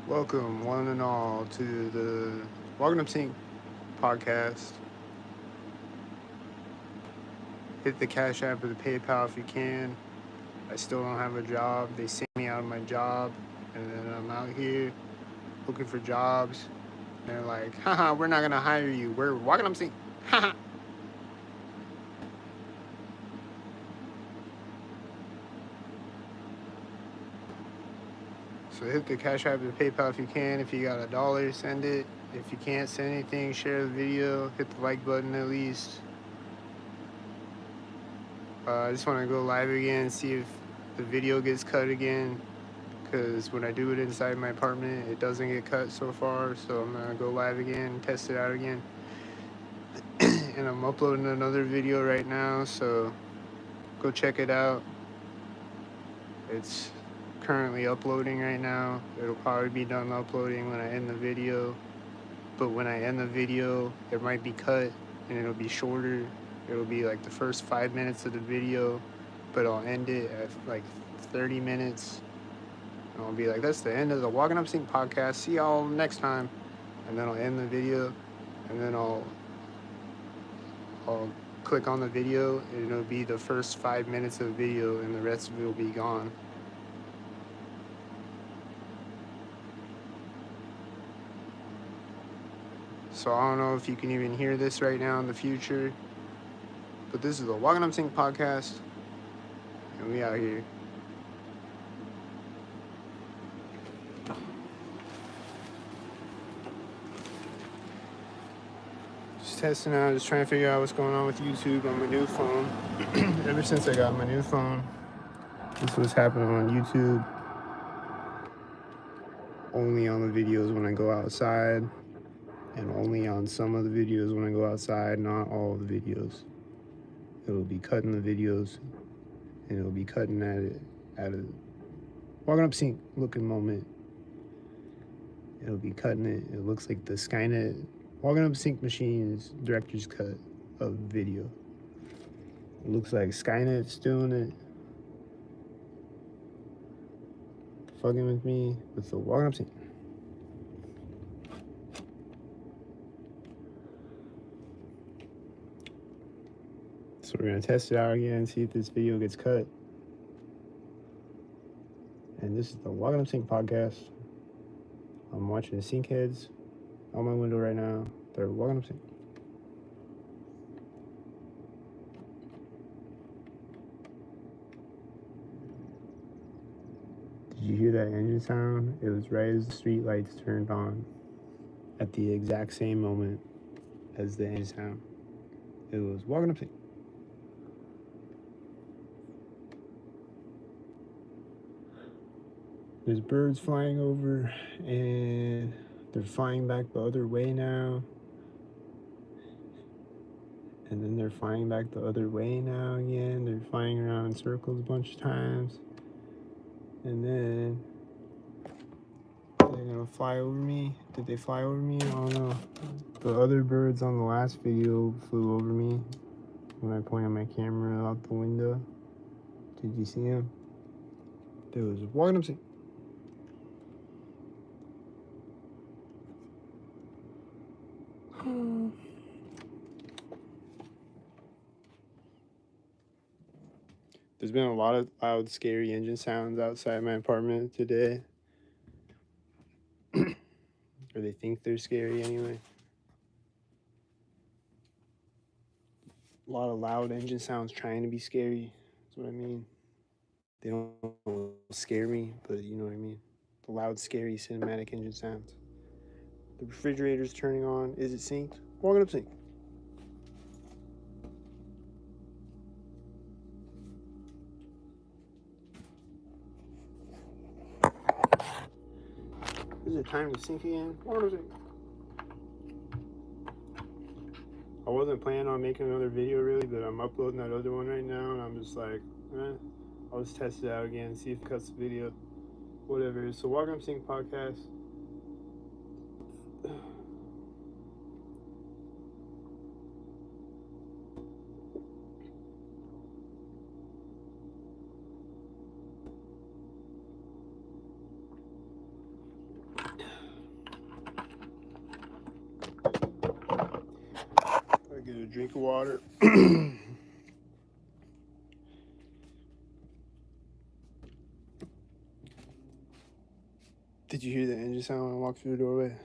Welcome, one and all, to the Walkenupsync podcast. Hit the Cash App or the PayPal if you can. I still don't have a job. They sent me out of my job, and then I'm out here looking for jobs. And they're like, haha, we're not going to hire you. We're Walkenupsync. Haha. So hit the Cash App or the PayPal if you can. If you got $1, send it. If you can't send anything, share the video. Hit the like button at least. I just want to go live again, see if the video gets cut again, because when I do it inside my apartment, it doesn't get cut so far. So I'm going to go live again, test it out again. And I'm uploading another video right now, so go check it out. It's currently uploading right now. It'll probably be done uploading when I end the video. But when I end the video, it might be cut and it'll be shorter. It'll be like the first 5 minutes of the video, but I'll end it at like 30 minutes. And I'll be like, that's the end of the Walkenupsync podcast. See y'all next time. And then I'll end the video, and then I'll click on the video, and it'll be the first 5 minutes of the video, and the rest of it will be gone. So I don't know if you can even hear this right now in the future, but this is the Walkenupsync podcast, and we out here. Just testing out, just trying to figure out what's going on with YouTube on my new phone. Ever since I got my new phone, this was happening on YouTube. Only on the videos when I go outside, and only on some of the videos when I go outside, not all of the videos. It'll be cutting the videos, and it'll be cutting at a Walkenupsync looking moment. It'll be cutting it. It looks like the Skynet Walkenupsync machine's director's cut of video. It looks like Skynet's doing it. Fucking with me with the Walkenupsync. So we're gonna test it out again, see if this video gets cut. And this is the Walkenupsync podcast. I'm watching the sink heads out my window right now. They're Walkenupsync. Did you hear that engine sound? It was right as the street lights turned on at the exact same moment as the engine sound. It was Walkenupsync. There's birds flying over, and they're flying back the other way now. And then they're flying back the other way now again. They're flying around in circles a bunch of times. And then they're gonna fly over me. Did they fly over me? I don't know. The other birds on the last video flew over me when I pointed my camera out the window. Did you see them? There was Walkenupsync. There's been a lot of loud, scary engine sounds outside my apartment today. Or they think they're scary anyway. A lot of loud engine sounds trying to be scary. That's what I mean. They don't scare me, but you know what I mean. The loud, scary, cinematic engine sounds. The refrigerator's turning on. Is it synced? Walkenupsync. Is it time to sync again? Walkenupsync. I wasn't planning on making another video really, but I'm uploading that other one right now, and I'm just like, I'll just test it out again, see if it cuts the video. Whatever. It's the Walkenupsync podcast. drink of water. Did you hear the engine sound when I walked through the doorway?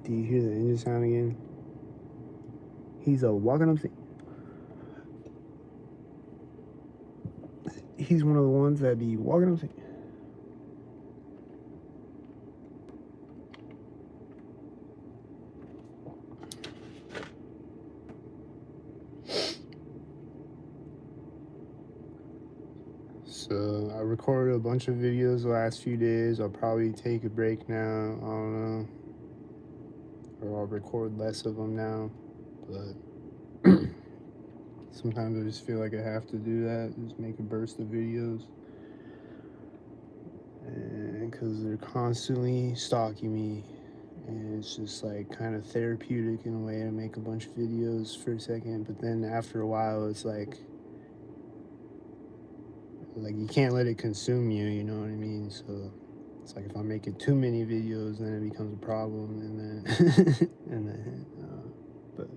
Do you hear the engine sound again? He's a Walkenupsync. He's one of the ones that be Walkenupsync. So I recorded a bunch of videos the last few days. I'll probably take a break now. I don't know. Or I'll record less of them now. But sometimes I just feel like I have to do that. Just make a burst of videos. And because they're constantly stalking me. And it's just like kind of therapeutic in a way to make a bunch of videos for a second. But then after a while, it's like you can't let it consume you, you know what I mean? So it's like if I'm making too many videos, then it becomes a problem, and then but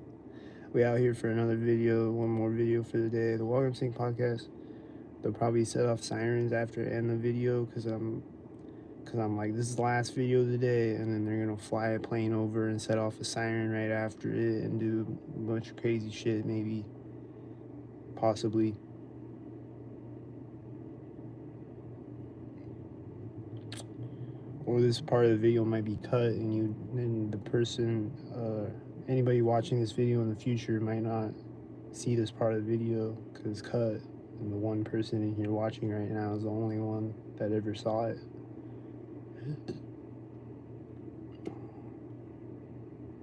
we out here for another video, one more video for the day, the Walkenupsync podcast. They'll probably set off sirens after I end the video because I'm like, this is the last video of the day, and then they're gonna fly a plane over and set off a siren right after it and do a bunch of crazy shit, maybe, possibly. Or this part of the video might be cut, and the person, anybody watching this video in the future might not see this part of the video because it's cut, and the one person in here watching right now is the only one that ever saw it.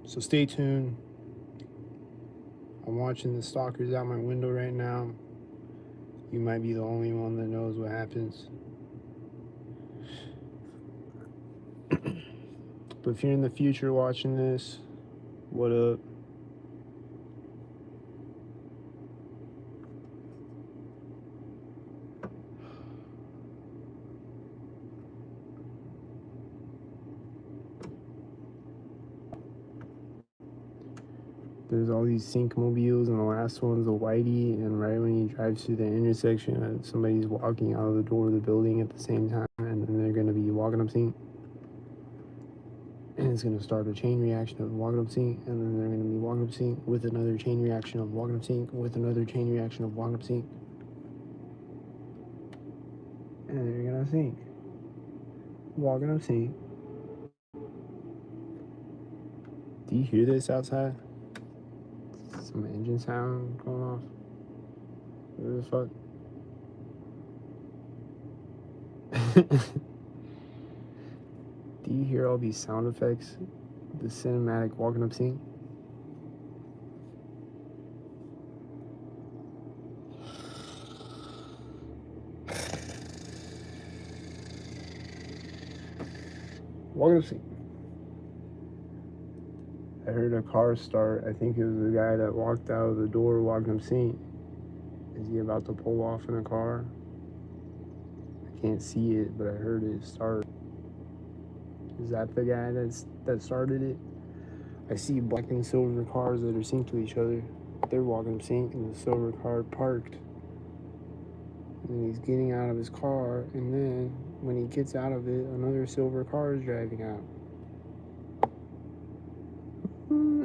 So stay tuned. I'm watching the stalkers out my window right now. You might be the only one that knows what happens. But if you're in the future watching this, what up? There's all these sync mobiles, and the last one's a whitey, and right when you drive through the intersection, somebody's walking out of the door of the building at the same time, and then they're going to be Walkenupsync. And it's going to start a chain reaction of Walkenupsync, and then they're going to be Walkenupsync with another chain reaction of Walkenupsync with another chain reaction of Walkenupsync. And they're going to sync. Walkenupsync. Do you hear this outside? Some engine sound going off. What the fuck? Do you hear all these sound effects? The cinematic Walkenupsync? Walkenupsync. I heard a car start. I think it was the guy that walked out of the door Walkenupsync. Is he about to pull off in a car? I can't see it, but I heard it start. Is that the guy that started it? I see black and silver cars that are synced to each other. They're Walkenupsync, and the silver car parked. And he's getting out of his car, and then when he gets out of it, another silver car is driving out.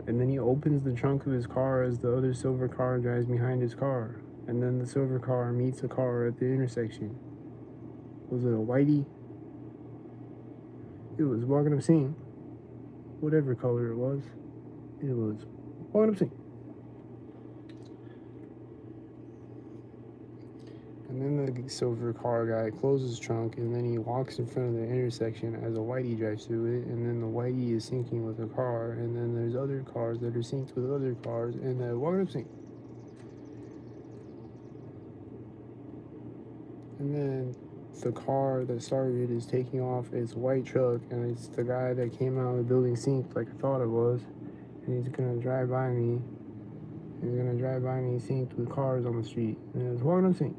And then he opens the trunk of his car as the other silver car drives behind his car. And then the silver car meets a car at the intersection. Was it a whitey? It was Walkenupsync. Whatever color it was Walkenupsync. And then the silver car guy closes his trunk, and then he walks in front of the intersection as a whitey drives through it, and then the whitey is syncing with a car, and then there's other cars that are synced with other cars, and Walkenupsync. And then the car that started is taking off. It's a white truck, and it's the guy that came out of the building synced like I thought it was, and he's gonna drive by me. He's gonna drive by me synced with cars on the street, and it's Walkenupsync.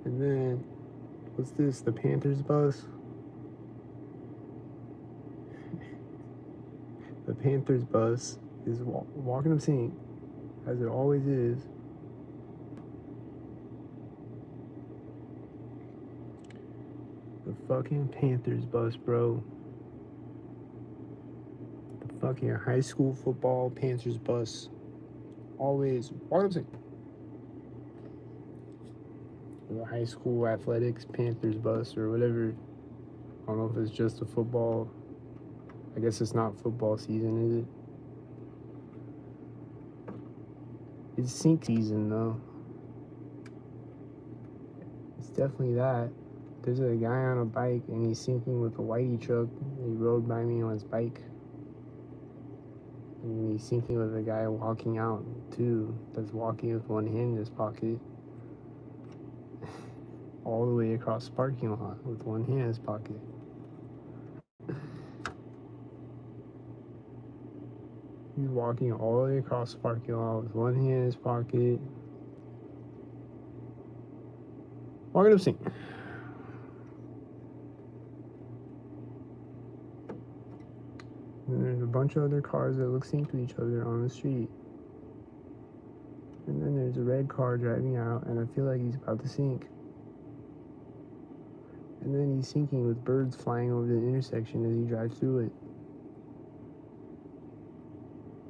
And then, what's this? The Panthers bus? The Panthers bus is Walkenupsync, as it always is. The fucking Panthers bus, bro. The fucking high school football Panthers bus. Always Walkenupsync. The high school athletics Panthers bus or whatever. I don't know if it's just a football. I guess it's not football season, is it? It's sync season, though. It's definitely that. There's a guy on a bike, and he's syncing with a whitey truck. He rode by me on his bike. And he's syncing with a guy walking out, too, that's walking with one hand in his pocket. All the way across the parking lot with one hand in his pocket. He's walking all the way across the parking lot with one hand in his pocket. Walkenupsync. And there's a bunch of other cars that look synced to each other on the street. And then there's a red car driving out, and I feel like he's about to sink. And then he's syncing with birds flying over the intersection as he drives through it.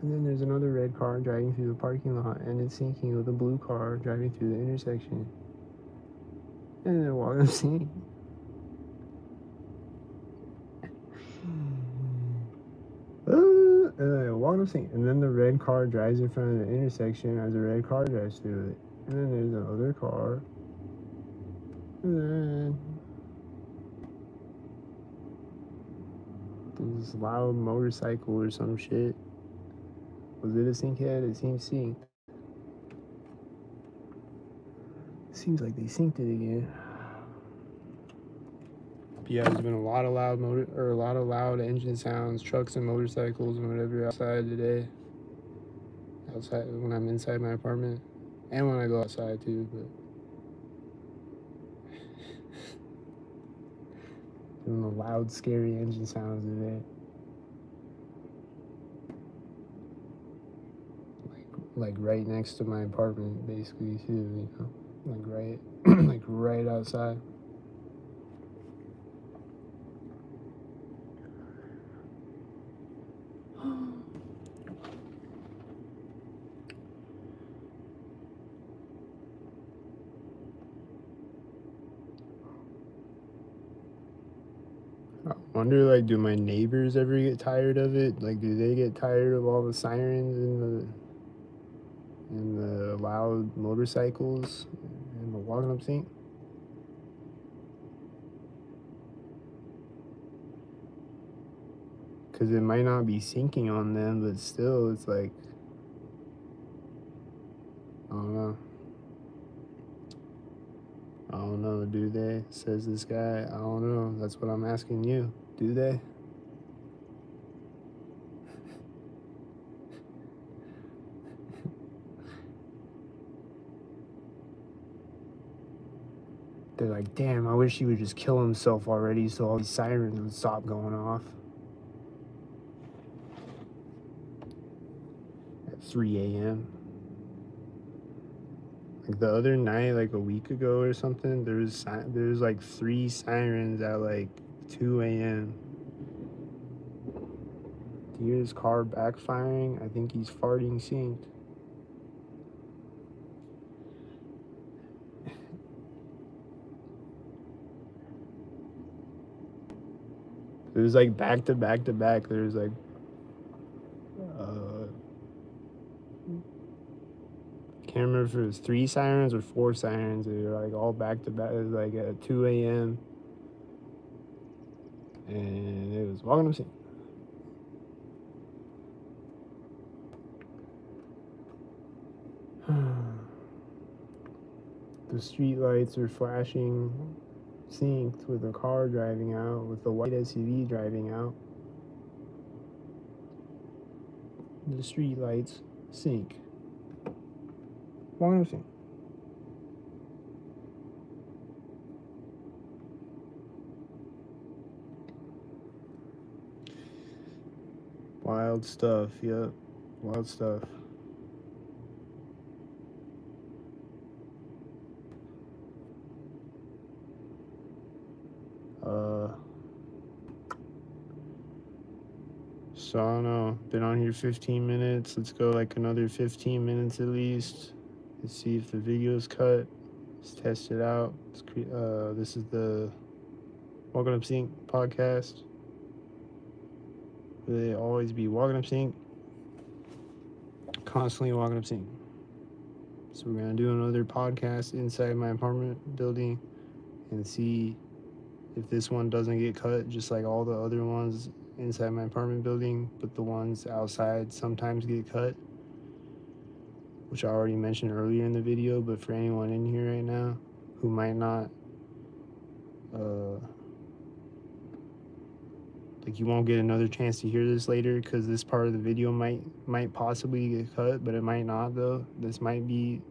And then there's another red car driving through the parking lot, and it's syncing with a blue car driving through the intersection. And then Walkenupsync. Walkenupsync. And then the red car drives in front of the intersection as the red car drives through it. And then there's another car. And then this loud motorcycle or some shit. Was it a sync head? It seems synced. Seems like they synced it again. But yeah, there's been a lot of loud engine sounds, trucks and motorcycles and whatever outside today. Outside when I'm inside my apartment, and when I go outside too. But doing the loud, scary engine sounds today. Like right next to my apartment, basically too. You know, like like right outside. I wonder, like, do my neighbors ever get tired of it? Like, do they get tired of all the sirens and the loud motorcycles and the Walkenupsync? Because it might not be syncing on them, but still, it's like, I don't know. I don't know, do they? Says this guy. I don't know. That's what I'm asking you. Do they? They're like, damn, I wish he would just kill himself already so all these sirens would stop going off. At 3 a.m. Like the other night, like a week ago or something, there was like 3 sirens at like 2 a.m. Do you hear his car backfiring? I think he's farting synced. It was like back to back to back. There's like can't remember if it was 3 sirens or 4 sirens. They were like all back to back. It was like at 2 a.m. and it was Walkenupsync. The street lights are flashing, synced with a car driving out, with the white SUV driving out. The street lights sync. Walkenupsync. Wild stuff. Yep. Wild stuff. So I don't know. Been on here 15 minutes. Let's go like another 15 minutes at least. Let's see if the video's cut. Let's test it out. This is the Walkenupsync podcast. Will they always be Walkenupsync? Constantly Walkenupsync. So we're gonna do another podcast inside my apartment building and see if this one doesn't get cut, just like all the other ones inside my apartment building, but the ones outside sometimes get cut, which I already mentioned earlier in the video. But for anyone in here right now who might not like, you won't get another chance to hear this later because this part of the video might possibly get cut, but it might not though. This might be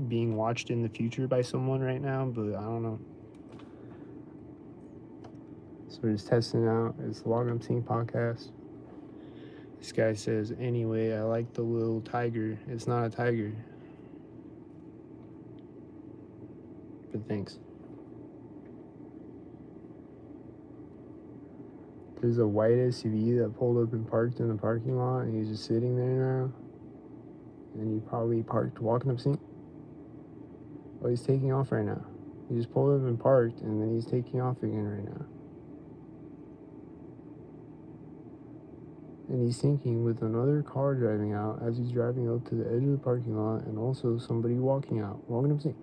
being watched in the future by someone right now, but I don't know. So we're just testing out. It's the Walkenupsync podcast. This guy says, anyway, I like the little tiger. It's not a tiger. But thanks. There's a white SUV that pulled up and parked in the parking lot, and he's just sitting there now. And he probably parked Walkenupsync. Oh, he's taking off right now. He just pulled up and parked, and then he's taking off again right now. And he's syncing with another car driving out as he's driving up to the edge of the parking lot, and also somebody walking out. Walkenupsync.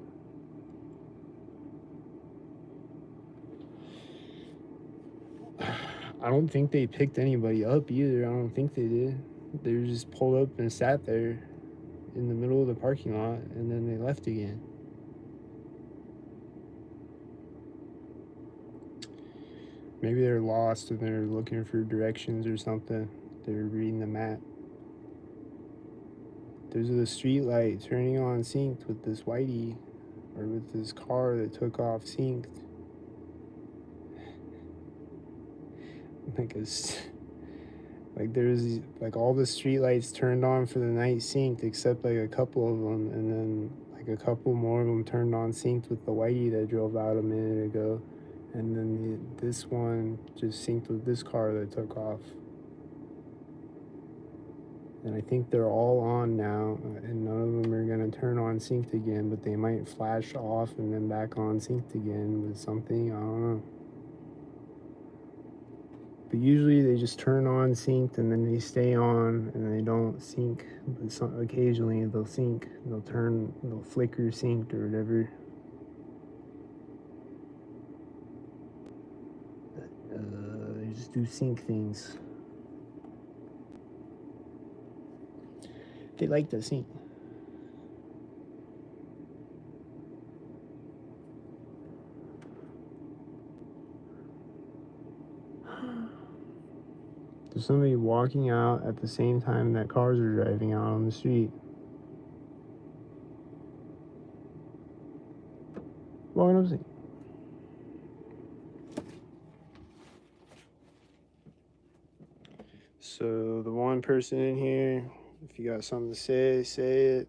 I don't think they picked anybody up either. I don't think they did. They were just pulled up and sat there in the middle of the parking lot, and then they left again. Maybe they're lost and they're looking for directions or something. They're reading the map. There's a street light turning on synced with this whitey, or with this car that took off synced. Like there's like all the street lights turned on for the night synced except like a couple of them, and then like a couple more of them turned on synced with the whitey that drove out a minute ago, and then this one just synced with this car that took off. And I think they're all on now, and none of them are gonna turn on synced again, but they might flash off and then back on synced again with something. I don't know. But usually they just turn on synced and then they stay on and they don't sync. But occasionally they'll sync, they'll flicker synced or whatever. They just do sync things. They like to sync. There's somebody walking out at the same time that cars are driving out on the street. Walkenupsync. So the one person in here, if you got something to say it.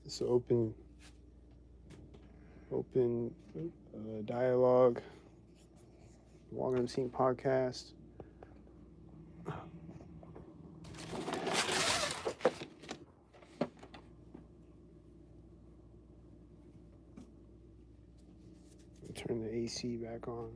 It's an open dialogue. Walkenupsync podcast. Turn the AC back on.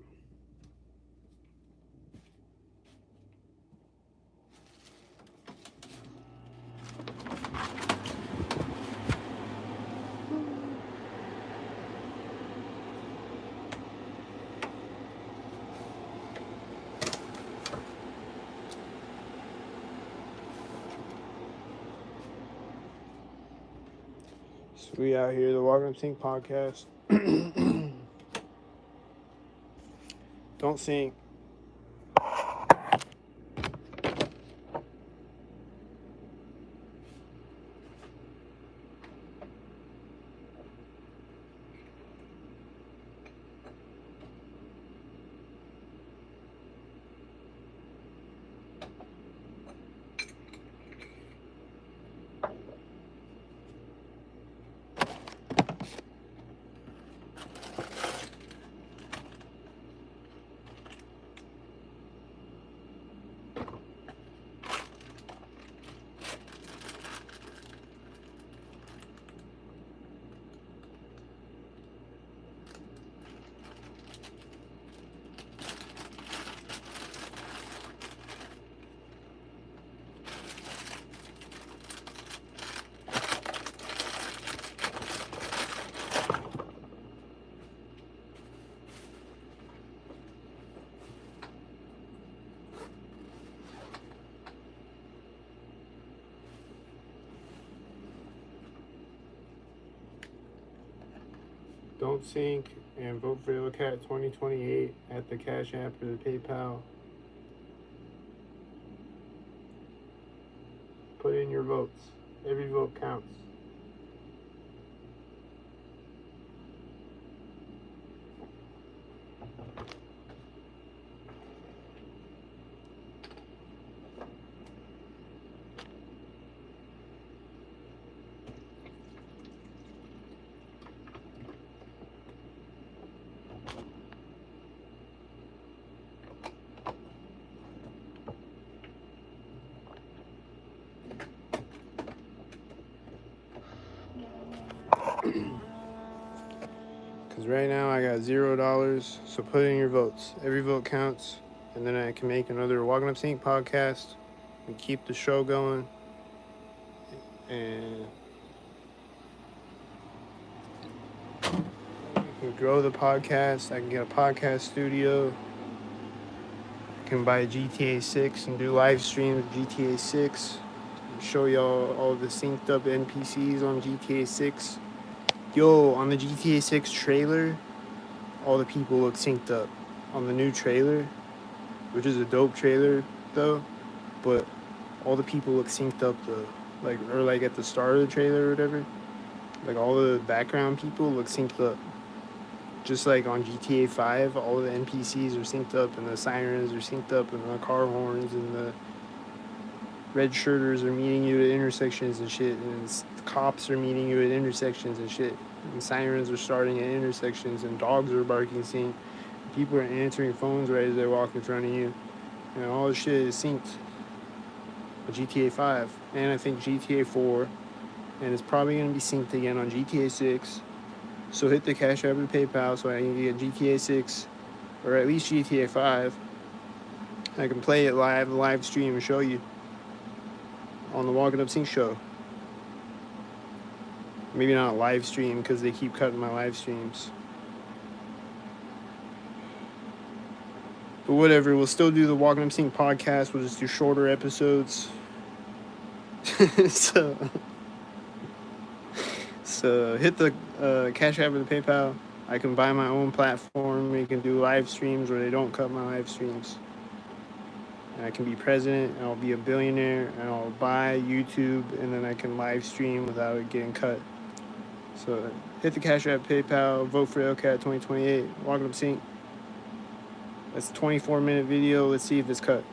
So we out here, the Walkenupsync podcast. Don't sing. Walkenupsync and vote for Ilcat 2028 at the Cash App or the PayPal. Put in your votes. Every vote counts. Because right now I got $0, so put in your votes. Every vote counts, and then I can make another Walkenupsync podcast and keep the show going. And grow the podcast. I can get a podcast studio. I can buy a GTA 6 and do live streams of GTA 6. And show y'all all the synced up NPCs on GTA 6. Yo, on the GTA 6 trailer, all the people look synced up. On the new trailer, which is a dope trailer though, but all the people look synced up though. Like at the start of the trailer or whatever. Like all the background people look synced up. Just like on GTA 5, all the NPCs are synced up and the sirens are synced up and the car horns and the red shirters are meeting you at intersections and shit, and the cops are meeting you at intersections and shit, and sirens are starting at intersections and dogs are barking sync. People are answering phones right as they walk in front of you, and all this shit is synced on GTA 5, and I think GTA 4, and it's probably going to be synced again on GTA 6. So hit the Cash App or PayPal so I can get GTA 6 or at least GTA 5. I can play it live stream and show you on the Walkenupsync show. Maybe not a live stream because they keep cutting my live streams. But whatever, we'll still do the Walkenupsync podcast. We'll just do shorter episodes. So hit the Cash App or the PayPal. I can buy my own platform. We can do live streams where they don't cut my live streams. And I can be president, and I'll be a billionaire, and I'll buy YouTube, and then I can live stream without it getting cut. So hit the Cash App, PayPal, vote for Ilcat 2028, Walkenupsync. That's a 24-minute video. Let's see if it's cut.